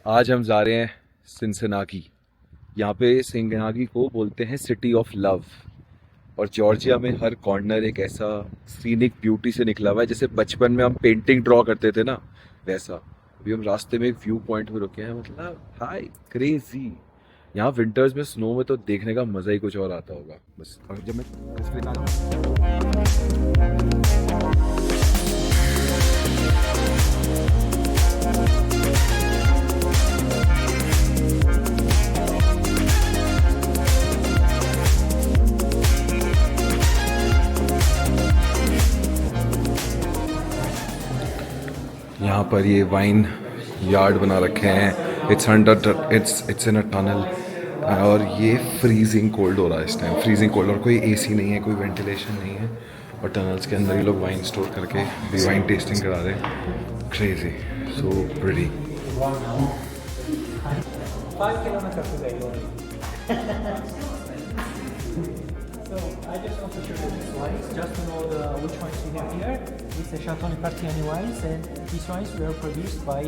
आज हम जा रहे हैं सिनसिनाटी। यहाँ पे सिनसिनाटी को बोलते हैं सिटी ऑफ लव। और जॉर्जिया में हर कॉर्नर एक ऐसा सीनिक ब्यूटी से निकला हुआ है, जैसे बचपन में हम पेंटिंग ड्रॉ करते थे ना, वैसा। अभी हम रास्ते में एक व्यू पॉइंट में रुके हैं, मतलब हाय क्रेजी। यहाँ विंटर्स में स्नो में तो देखने का मजा ही कुछ और आता होगा। बस और जब मैं यहाँ पर ये वाइन यार्ड बना रखे हैं। It's in a tunnel. और ये फ्रीजिंग कोल्ड हो रहा है इस टाइम, फ्रीजिंग कोल्ड। और कोई एसी नहीं है, कोई वेंटिलेशन नहीं है, और टनल्स के अंदर ये लोग वाइन स्टोर करके भी वाइन टेस्टिंग करा रहे हैं। Crazy, so pretty. 5 kilometers today only. So I just want to show you these wines, just to know which wines we have here. It's the Château Parthiani wines, and these wines were produced by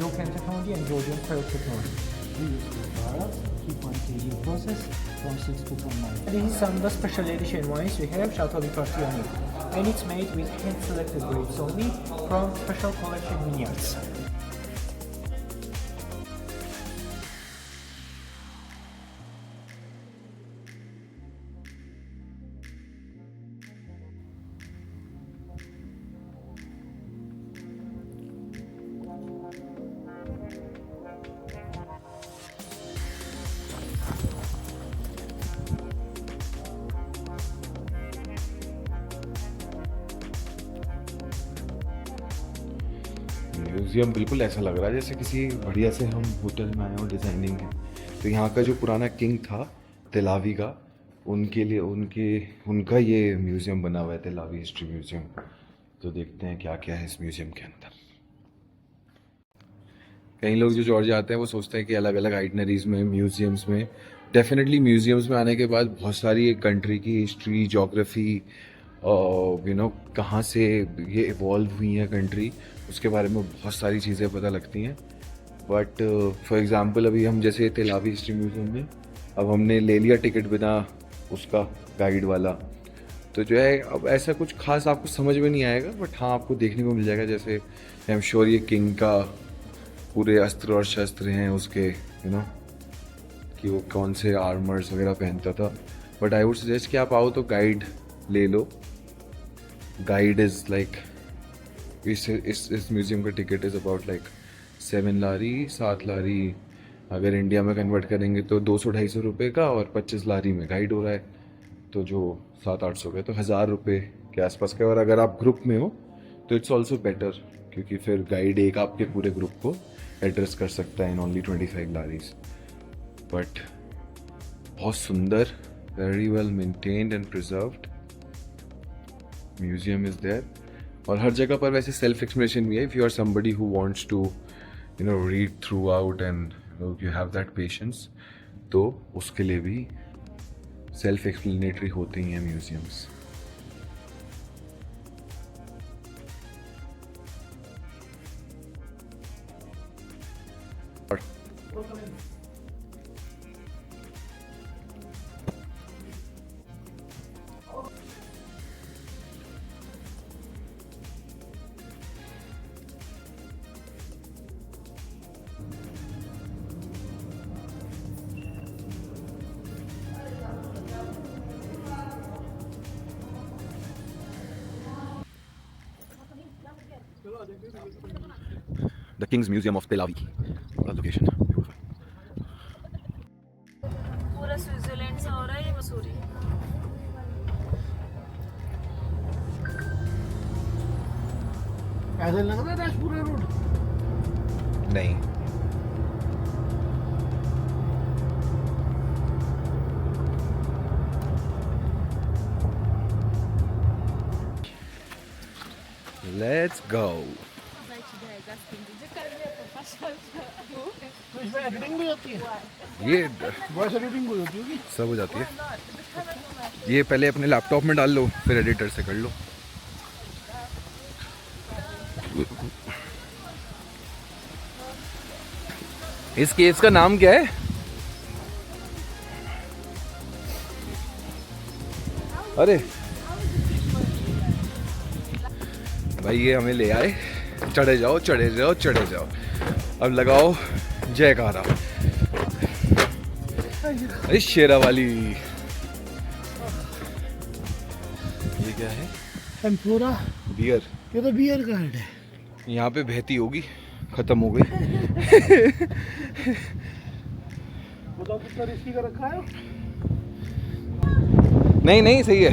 Yokan Technology and Georgian Pearl Technology. We use two barrels, keep 1 kg process from 6 to 10 months. This is some of the special edition wines we have, Château Parthiani, and it's made with hand-selected grapes only from special collection vineyards. Museum बिल्कुल ऐसा लग रहा है जैसे किसी बढ़िया से हम होटल में आए हो, डिज़ाइनिंग है। तो यहाँ का जो पुराना किंग था तेलावी का, उनके लिए उनका ये म्यूज़ियम बना हुआ है, तेलावी हिस्ट्री म्यूज़ियम। तो देखते हैं क्या क्या है इस म्यूज़ियम के अंदर। कई लोग जो जॉर्जिया आते हैं वो सोचते हैं कि अलग अलग आइटनरीज में, म्यूज़ियम्स में, डेफिनेटली म्यूज़ियम्स में आने के बाद बहुत सारी एक कंट्री की हिस्ट्री, जोग्राफी, कहाँ से ये इवॉल्व हुई है कंट्री, उसके बारे में बहुत सारी चीज़ें पता लगती हैं। बट फॉर एग्ज़ाम्पल अभी हम जैसे तेलावी हिस्ट्री म्यूज़ियम में अब हमने ले लिया टिकट बिना उसका, गाइड वाला। तो जो है अब ऐसा कुछ खास आपको समझ में नहीं आएगा, बट हाँ आपको देखने को मिल जाएगा। जैसे आई एम श्योर ये किंग का पूरे अस्त्र और शस्त्र हैं उसके, कि वो कौन से आर्मर्स वगैरह पहनता था। बट आई वुड सजेस्ट कि आप आओ तो गाइड ले लो। गाइड इज़ लाइक इस म्यूज़ियम का टिकट इज़ अबाउट लाइक 7 लारी, 7 लारी। अगर इंडिया में कन्वर्ट करेंगे तो 200-250 रुपये का, और 25 लारी में गाइड हो रहा है, तो जो 700-800 का, तो 1000 रुपये के आसपास का। और अगर आप ग्रुप में हो तो इट्स ऑल्सो बेटर, क्योंकि फिर गाइड एक आपके पूरे ग्रुप को एड्रेस कर सकता है इन ओनली 25 लारीज। बट बहुत सुंदर, very well maintained and preserved museum is there. और हर जगह पर वैसे सेल्फ एक्सप्लेनेशन भी है, if you are somebody who wants to read throughout and you have that patience, तो उसके लिए भी सेल्फ एक्सप्लेनेटरी होते ही हैं museums. The King's Museum of Tel Aviv. The location. Beautiful. पूरा स्विट्जरलैंड से हो रहा है ये मसूरी। पैदल लग रहा है राजपुरा रोड? नहीं, let's go. तो इसमें एडिटिंग भी होती है? ये वॉइस एडिटिंग भी होती होगी? सब हो जाती है। ये पहले अपने लैपटॉप में डाल लो, फिर एडिटर से कर लो। इस केस का नाम क्या है? अरे भाई ये हमें ले आए, चढ़े जाओ चढ़े जाओ चढ़े जाओ, अब लगाओ जयकारा। अरे शेरा वाली, ये क्या है? Tempura, beer. ये तो बियर का हेड है। यहाँ पे बहती होगी, खत्म हो गई। बताओ कितना रिस्की का रखा है? नहीं नहीं सही है।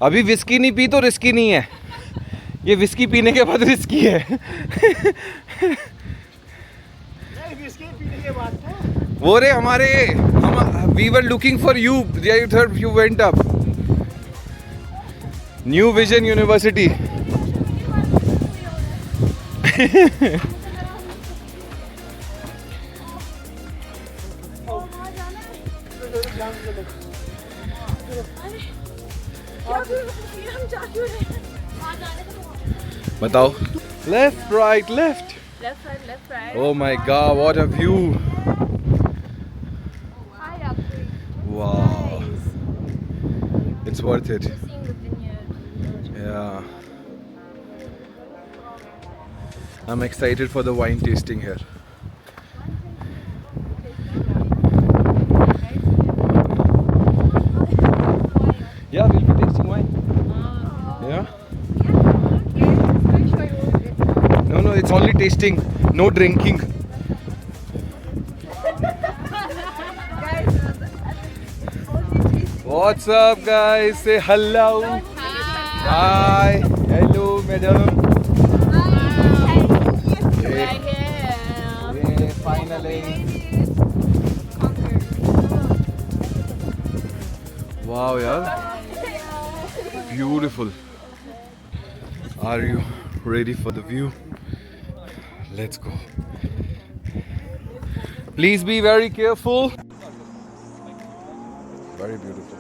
अभी विस्की नहीं पी तो रिस्की नहीं है, ये विस्की पीने के बाद रिस्की है। नहीं, विस्की पीने के बाद तो वो रे हमारे, हम we were looking for you, you went up. New vision university. बताओ, left right left, left right left right oh my god, what a view, hi आपको wow, it's worth it, seeing the vineyard yeah, I'm excited for the wine tasting here. Yeah, we'll be tasting wine. Yeah. No, it's only tasting, no drinking. What's up, guys? Say hello. Hi. Hello, madam. Yeah, finally. Wow, yeah. Beautiful. Are you ready for the view? Let's go. Please be very careful. Very beautiful.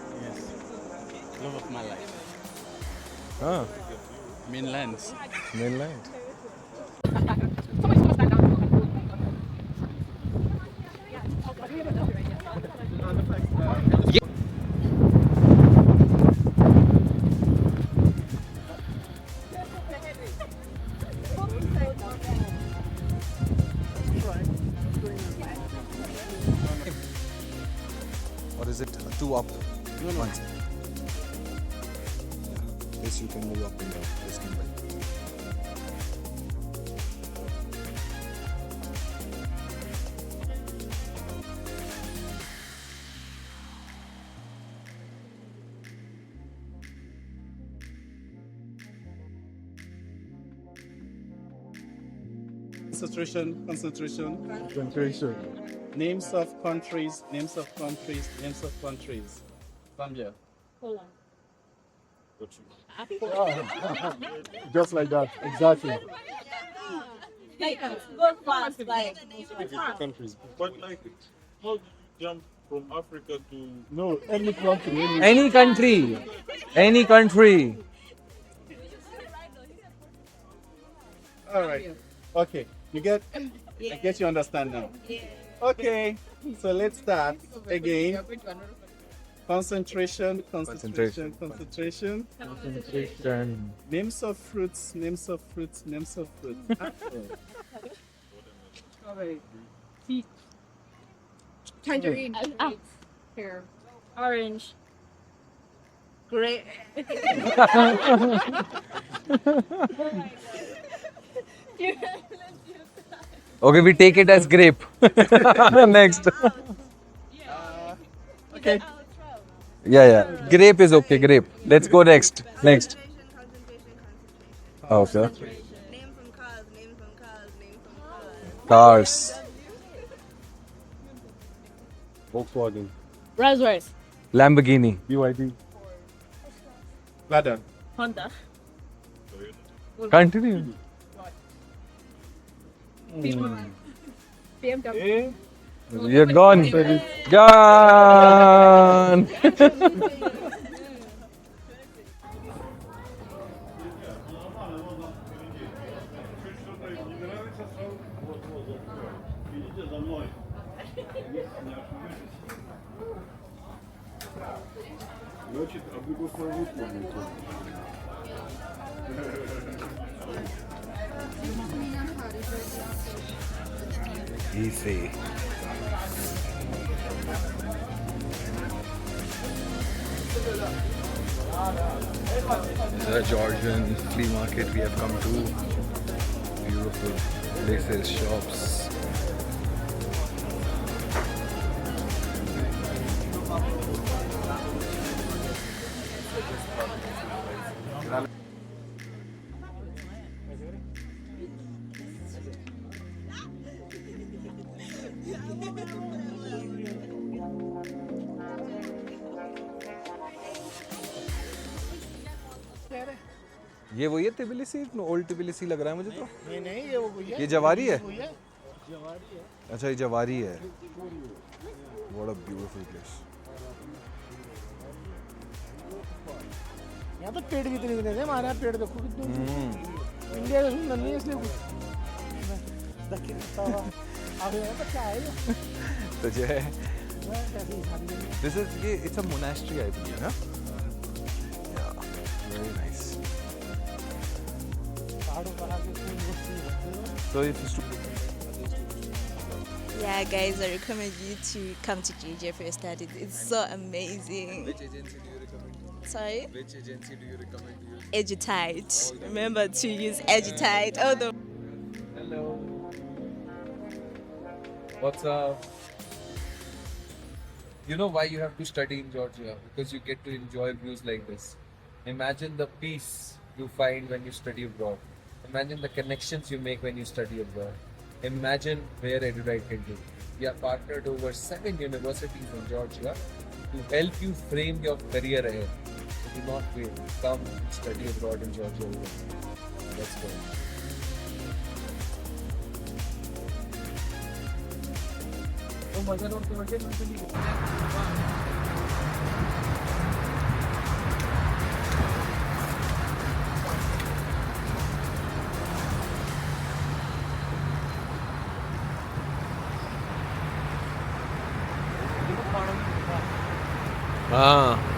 Love of my life. Ah, Mainlands. mainland. Or is it two up? No, no. One side. This you can move up and down. This can be. Concentration, concentration. concentration. Names of countries, names of countries, names of countries. Zambia. Just like that, exactly. Go fast, like. countries. Quite like it. How do you jump from Africa to No, any country, Any country. Any country. All right. Okay. You get? I guess you understand now. Okay. So let's start again. Concentration, concentration, concentration. concentration. Names of fruits, names of fruits, names of fruits. Apple. Tangerine. Here. Orange. Grape. Okay, we take it as grape. Next. Okay. Yeah. Grape is okay, grape. Let's go next. Next. Okay. Name from cars, name from cars, name from cars. Cars. Volkswagen. Rolls Royce. Lamborghini. BYD. Ladder. Honda. Continue. BMW. You're gone. Gone. Easy. The Georgian flea market we have come to. Beautiful places, shops. ये वही है Tbilisi, old Tbilisi लग रहा है मुझे तो। नहीं ये वो भैया ये जवारी है। भैया अच्छा ये जवारी है। What a beautiful place. यहाँ तो पेड़ भी इतने इतने थे, हमारे यहाँ पेड़ देखो कितने इंडिया का सुंदर नहीं है इसलिए कुछ दक्षिण आगे तो क्या है ये? तो जो है कैसे ही शादी करनी है? this is ये it's a monastery I believe, huh? Yeah, very nice. पहाड़ों पर आके फूल बरसती है। So if you Yeah, guys, I recommend you to come to JJ for your studies. It's so amazing. which agency do you recommend? Sorry? Which agency do you recommend to use? Edutite. Remember to use Edutite. Oh, the Hello. What's up? You know why you have to study in Georgia? Because you get to enjoy views like this. Imagine the peace you find when you study abroad. Imagine the connections you make when you study abroad. Imagine where Edurite can do. We are partnered over 7 universities in Georgia to help you frame your career ahead. So do not wait. Come study abroad in Georgia. Let's go. Oh my God! हाँ